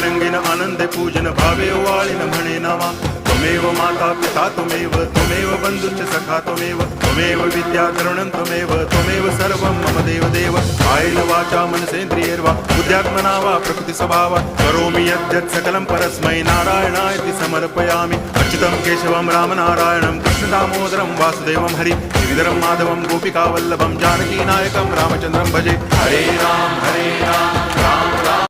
रंगीन आनंदे पूजन भावे वाळीन म्हणे नावा त्वमेव माता पिता त्वमेव बंधुश्च सखा त्वमेव विद्या तरुणं त्वमेव सर्वं मम देव कायेन वाचा मनसेन्द्रियैर्वा बुद्ध्यात्मना वा प्रकृति स्वभावात् करोमि यद्यत् सकलं परस्मै नारायणायति समर्पयामि अच्युतं केशवं रामनारायणं कृष्णदामोदरं वासुदेवं हरि श्रीधरं माधवं गोपिकावल्लभं जानकीनायकं रामचन्द्रं भजे हरे राम राम